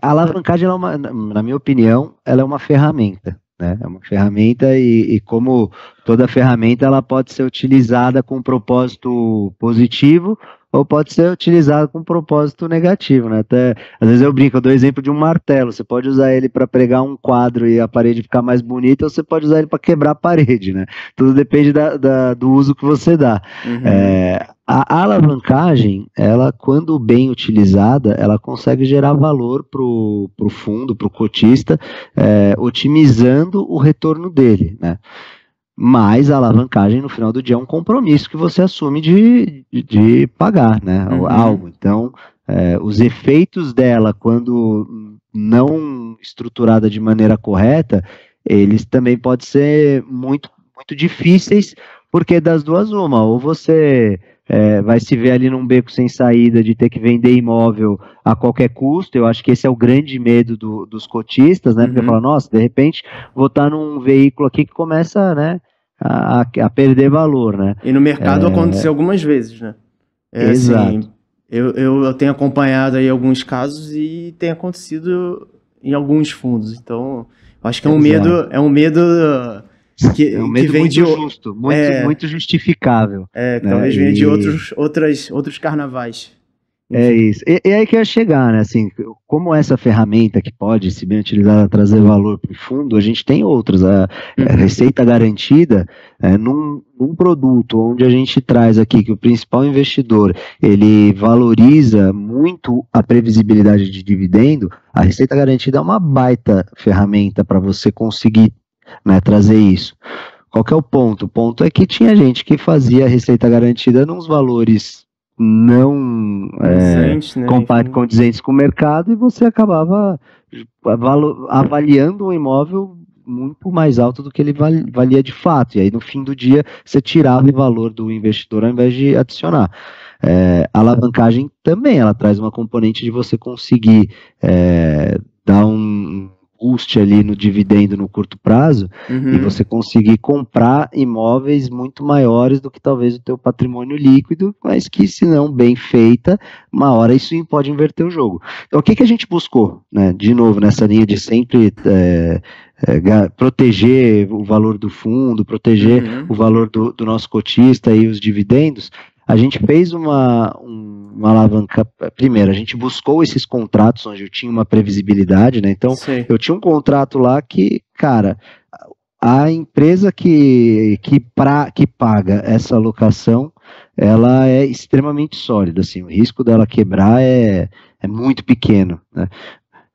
alavancagem, ela é na minha opinião, ela é uma ferramenta, né? É uma ferramenta e como toda ferramenta, ela pode ser utilizada com um propósito positivo ou pode ser utilizada com um propósito negativo, né? Até, às vezes eu brinco, eu dou exemplo de um martelo. Você pode usar ele para pregar um quadro e a parede ficar mais bonita, ou você pode usar ele para quebrar a parede, né? Tudo depende do uso que você dá. Uhum. A alavancagem, ela, quando bem utilizada, ela consegue gerar valor para o fundo, para o cotista, otimizando o retorno dele, né? Mas a alavancagem, no final do dia, é um compromisso que você assume de pagar, né? Uhum. Algo. Então, os efeitos dela, quando não estruturada de maneira correta, eles também podem ser muito, muito difíceis, porque das duas, uma, ou você vai se ver ali num beco sem saída de ter que vender imóvel a qualquer custo. Eu acho que esse é o grande medo dos cotistas, né? Porque fala, Uhum. nossa, de repente vou estar num veículo aqui que começa, né, a perder valor, né? E no mercado aconteceu algumas vezes, né? Exato. Assim, eu tenho acompanhado aí alguns casos e tem acontecido em alguns fundos. Então, eu acho que Exato. é um medo É um que medo vem de, muito justo, muito, é, muito justificável, que né? talvez venha de outros carnavais. É Enfim. isso. E aí que eu ia chegar, né? Assim, como essa ferramenta que pode, se bem utilizada, trazer valor para o fundo, a gente tem outras. A Uhum. receita garantida, num produto onde a gente traz aqui que o principal investidor ele valoriza muito a previsibilidade de dividendo, a receita garantida é uma baita ferramenta para você conseguir, né, trazer isso. Qual que é o ponto? O ponto é que tinha gente que fazia a receita garantida nos valores não Condizente, né? Enfim. condizentes com o mercado e você acabava avaliando um imóvel muito mais alto do que ele valia de fato. E aí, no fim do dia, você tirava o valor do investidor ao invés de adicionar. A alavancagem também, ela traz uma componente de você conseguir dar um boost ali no dividendo no curto prazo e Uhum. você conseguir comprar imóveis muito maiores do que talvez o teu patrimônio líquido, mas que, se não bem feita, uma hora isso pode inverter o jogo. Então, o que a gente buscou, né? De novo, nessa linha de sempre proteger o valor do fundo, proteger Uhum. o valor do nosso cotista e os dividendos, a gente fez uma alavanca. Primeiro, a gente buscou esses contratos onde eu tinha uma previsibilidade, né? Então, Sei. eu tinha um contrato lá que, cara, a empresa que paga essa locação, ela é extremamente sólida, assim, o risco dela quebrar é muito pequeno, né?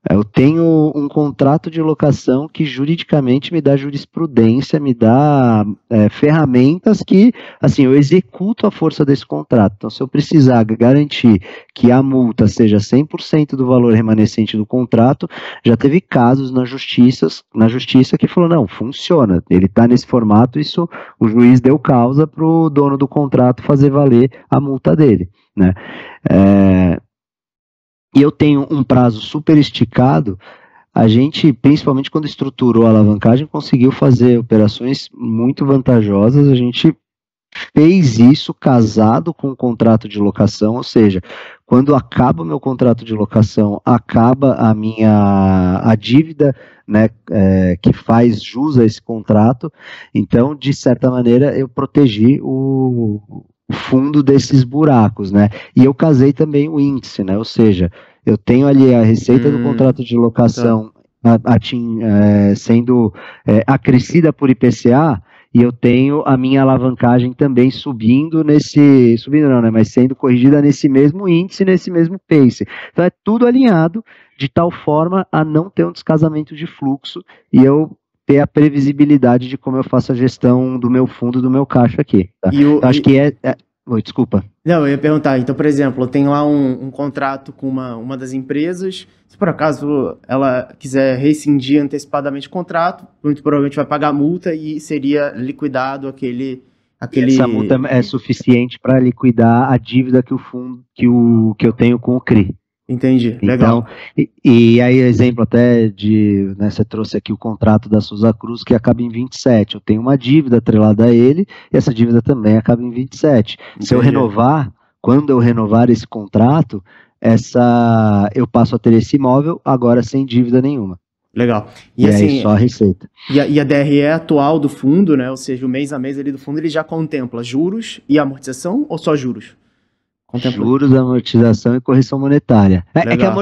Eu tenho um contrato de locação que juridicamente me dá jurisprudência, me dá ferramentas que, assim, eu executo a força desse contrato. Então, se eu precisar garantir que a multa seja 100% do valor remanescente do contrato, já teve casos na justiça que falou, não, funciona, ele está nesse formato, isso o juiz deu causa para o dono do contrato fazer valer a multa dele, né? E eu tenho um prazo super esticado, a gente, principalmente quando estruturou a alavancagem, conseguiu fazer operações muito vantajosas. A gente fez isso casado com o contrato de locação, ou seja, quando acaba o meu contrato de locação, acaba a dívida, né, que faz jus a esse contrato. Então, de certa maneira, eu protegi o fundo desses buracos, né? E eu casei também o índice, né? Ou seja, eu tenho ali a receita do contrato de Tá. locação sendo acrescida por IPCA, e eu tenho a minha alavancagem também subindo não, né, mas sendo corrigida nesse mesmo índice, nesse mesmo pace. Então é tudo alinhado de tal forma a não ter um descasamento de fluxo e eu ter a previsibilidade de como eu faço a gestão do meu fundo, do meu caixa aqui. Tá? Então, acho que Oi, desculpa. Não, eu ia perguntar, então, por exemplo, eu tenho lá um contrato com uma das empresas, se por acaso ela quiser rescindir antecipadamente o contrato, muito provavelmente vai pagar a multa e seria liquidado aquele... Essa multa é suficiente para liquidar a dívida que eu tenho com o CRI. Entendi, legal. Então, e aí, exemplo até de, né, você trouxe aqui o contrato da Souza Cruz, que acaba em 27. Eu tenho uma dívida atrelada a ele, e essa dívida também acaba em 27. Entendi. Se eu renovar, quando eu renovar esse contrato, eu passo a ter esse imóvel agora sem dívida nenhuma. Legal. E assim, aí só a receita. E a DRE atual do fundo, né, ou seja, o mês a mês ali do fundo, ele já contempla juros e amortização ou só juros? Juros, amortização e correção monetária. É que a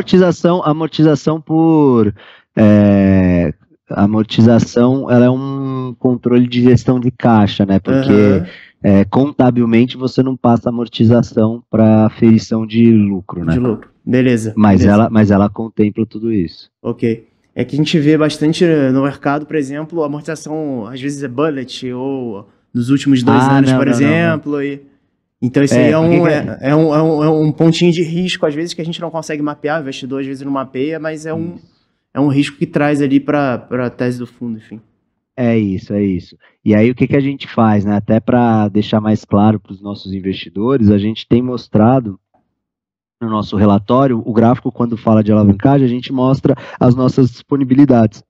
amortização por... amortização, ela é um controle de gestão de caixa, né? Porque contabilmente você não passa amortização para aferição de lucro, né? De lucro, beleza. Mas beleza. Ela contempla tudo isso. Ok. É que a gente vê bastante no mercado, por exemplo, a amortização às vezes é bullet, ou nos últimos 2 anos, por exemplo, não. Então isso aí é um pontinho de risco, às vezes, que a gente não consegue mapear, o investidor às vezes não mapeia, mas é um risco que traz ali para a tese do fundo, enfim. É isso. E aí o que a gente faz, né? Até para deixar mais claro para os nossos investidores, a gente tem mostrado no nosso relatório, o gráfico, quando fala de alavancagem, a gente mostra as nossas disponibilidades.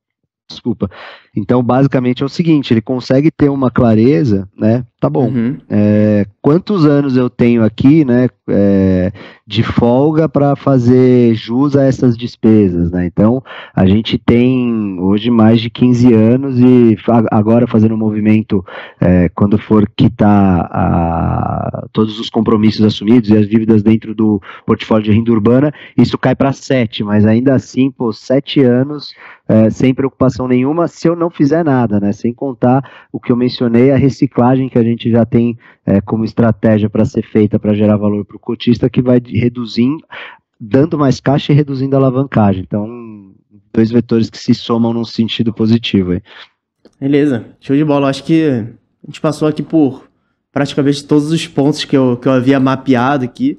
Desculpa. Então, basicamente é o seguinte, ele consegue ter uma clareza, né? Tá bom. Quantos anos eu tenho aqui, né, de folga para fazer jus a essas despesas, né? Então, a gente tem hoje mais de 15 anos e agora fazendo um movimento, quando for quitar todos os compromissos assumidos e as dívidas dentro do portfólio de renda urbana, isso cai para 7, mas ainda assim, 7 anos sem preocupação nenhuma, se eu não fizer nada, né? Sem contar o que eu mencionei, a reciclagem que a gente já tem como estratégia para ser feita para gerar valor para o cotista, que vai reduzindo, dando mais caixa e reduzindo a alavancagem. Então, 2 vetores que se somam num sentido positivo. Aí. Beleza, show de bola. Acho que a gente passou aqui por praticamente todos os pontos que eu havia mapeado aqui.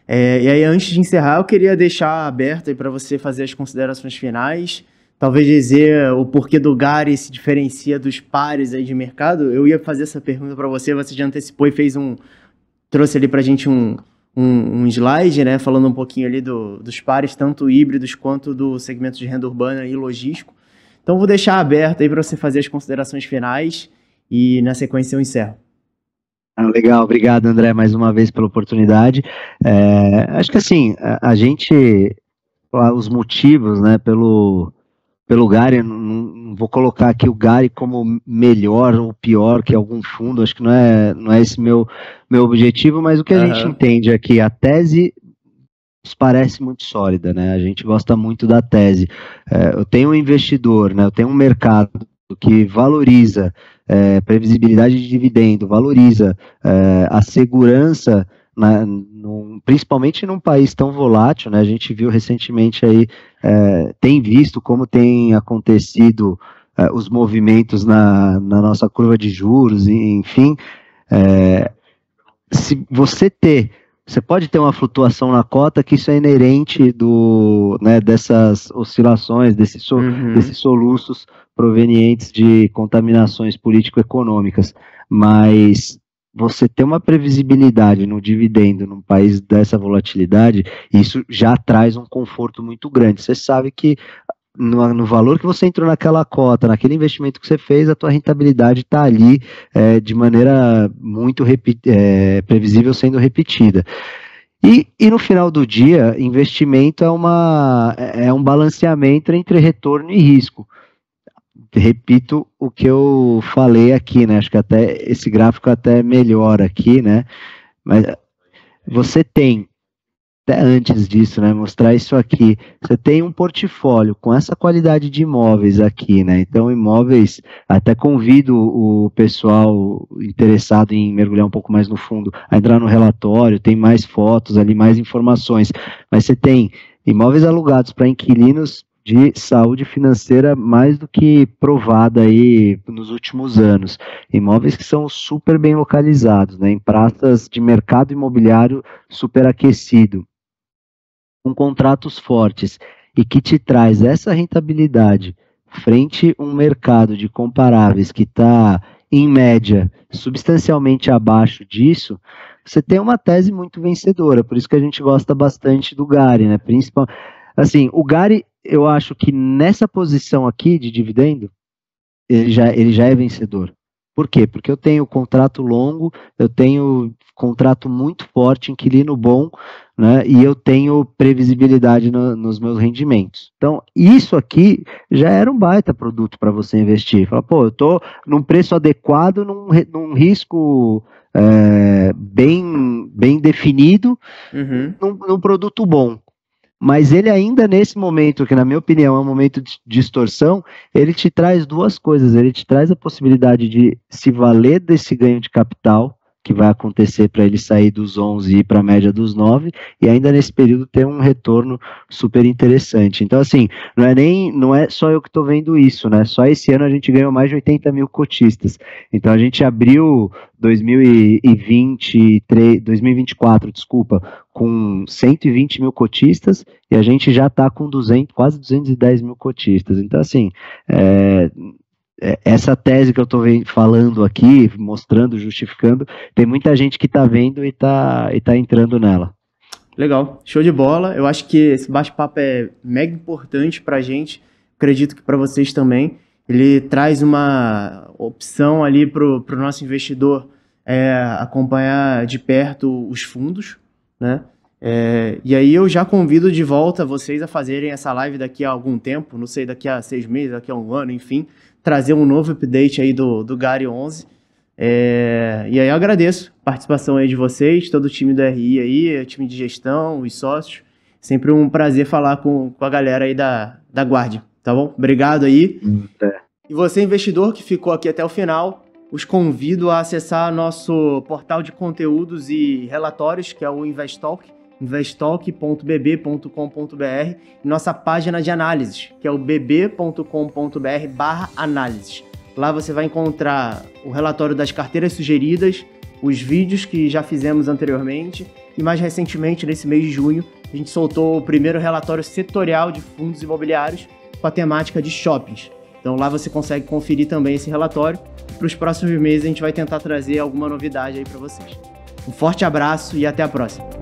E aí, antes de encerrar, eu queria deixar aberto para você fazer as considerações finais. Talvez dizer o porquê do Gary se diferencia dos pares aí de mercado. Eu ia fazer essa pergunta para você, você já antecipou e trouxe ali para a gente um slide, né, falando um pouquinho ali dos pares, tanto híbridos quanto do segmento de renda urbana e logístico. Então vou deixar aberto aí para você fazer as considerações finais e na sequência eu encerro. Legal, obrigado André mais uma vez pela oportunidade. Acho que assim, a gente, os motivos, né, pelo Gary, não vou colocar aqui o Gary como melhor ou pior que algum fundo, acho que não é esse meu objetivo, mas o que a gente entende é que a tese nos parece muito sólida, né? A gente gosta muito da tese. Eu tenho um investidor, né? Eu tenho um mercado que valoriza previsibilidade de dividendo, valoriza a segurança, principalmente num país tão volátil, né? A gente viu recentemente aí, tem visto como tem acontecido os movimentos na nossa curva de juros, enfim. Se você pode ter uma flutuação na cota, que isso é inerente dessas oscilações, desses soluços provenientes de contaminações político-econômicas, mas você ter uma previsibilidade no dividendo num país dessa volatilidade, isso já traz um conforto muito grande. Você sabe que no valor que você entrou naquela cota, naquele investimento que você fez, a tua rentabilidade está ali de maneira muito previsível sendo repetida. E no final do dia, investimento é um balanceamento entre retorno e risco. Repito o que eu falei aqui, né? Acho que até esse gráfico até melhora aqui, né? Mas você tem até antes disso, né, mostrar isso aqui. Você tem um portfólio com essa qualidade de imóveis aqui, né? Então, imóveis, até convido o pessoal interessado em mergulhar um pouco mais no fundo a entrar no relatório, tem mais fotos ali, mais informações. Mas você tem imóveis alugados para inquilinos de saúde financeira mais do que provada aí nos últimos anos. Imóveis que são super bem localizados, né, em praças de mercado imobiliário superaquecido, com contratos fortes, e que te traz essa rentabilidade frente a um mercado de comparáveis que está, em média, substancialmente abaixo disso, você tem uma tese muito vencedora. Por isso que a gente gosta bastante do Gary, né? Assim, o Gary, eu acho que nessa posição aqui de dividendo, ele já é vencedor. Por quê? Porque eu tenho contrato longo, eu tenho contrato muito forte, inquilino bom, né, e eu tenho previsibilidade nos meus rendimentos. Então, isso aqui já era um baita produto para você investir. Fala, pô, eu estou num preço adequado, num risco bem definido, num produto bom. Mas ele ainda nesse momento, que na minha opinião é um momento de distorção, ele te traz duas coisas. Ele te traz a possibilidade de se valer desse ganho de capital, que vai acontecer para ele sair dos 11 e ir para a média dos 9, e ainda nesse período ter um retorno super interessante. Então, assim, não é só eu que estou vendo isso, né? Só esse ano a gente ganhou mais de 80 mil cotistas. Então, a gente abriu 2024, com 120 mil cotistas, e a gente já está com quase 210 mil cotistas. Então, assim, essa tese que eu estou falando aqui, mostrando, justificando, tem muita gente que está vendo e tá entrando nela. Legal, show de bola. Eu acho que esse bate-papo é mega importante para a gente, acredito que para vocês também. Ele traz uma opção ali para o nosso investidor acompanhar de perto os fundos, né? E aí eu já convido de volta vocês a fazerem essa live daqui a algum tempo, não sei, daqui a 6 meses, daqui a um ano, enfim, trazer um novo update aí do Gary 11. E aí eu agradeço a participação aí de vocês, todo o time do RI aí, o time de gestão, os sócios. Sempre um prazer falar com a galera aí da Guardian, tá bom? Obrigado aí. E você, investidor que ficou aqui até o final, os convido a acessar nosso portal de conteúdos e relatórios, que é o Investalk, investalk.bb.com.br, e nossa página de análises, que é o bb.com.br/análises. Lá você vai encontrar o relatório das carteiras sugeridas, os vídeos que já fizemos anteriormente, e mais recentemente, nesse mês de junho, a gente soltou o primeiro relatório setorial de fundos imobiliários com a temática de shoppings. Então lá você consegue conferir também esse relatório. Para os próximos meses a gente vai tentar trazer alguma novidade aí para vocês. Um forte abraço e até a próxima.